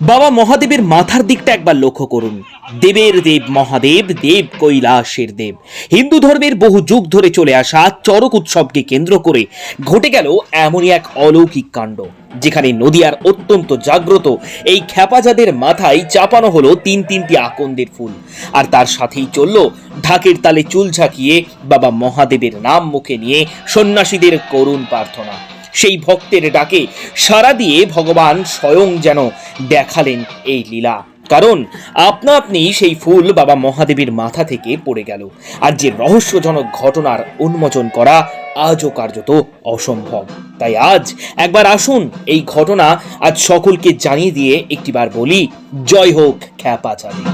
বাবা মহাদেবের মাথার দিকটা একবার লক্ষ্য করুন। দেবের দেব মহাদেব, দেব কৈলাসের দেব। হিন্দু ধর্মের বহু যুগ ধরে চলে আসা চড়ক উৎসবকে কেন্দ্র করে ঘটে গেল এমনই এক অলৌকিক কাণ্ড, যেখানে নদিয়ার অত্যন্ত জাগ্রত এই খ্যাপাজাদের মাথায় চাপানো হলো তিনটি আকন্দের ফুল, আর তার সাথেই চলল ঢাকের তালে চুল ঝাঁকিয়ে বাবা মহাদেবের নাম মুখে নিয়ে সন্ন্যাসীদের করুণ প্রার্থনা। সেই ভক্তের ডাকে সাড়া দিয়ে ভগবান স্বয়ং যেন দেখালেন এই লীলা, কারণ আপনা আপনি সেই ফুল বাবা মহাদেবের মাথা থেকে পড়ে গেল। আর যে রহস্যজনক ঘটনার উন্মোচন করা আজও কার্যত অসম্ভব। তাই আজ একবার আসুন এই ঘটনা আজ সকলকে জানিয়ে দিয়ে একটিবার বলি, জয় হোক খ্যাপাচাঁদের।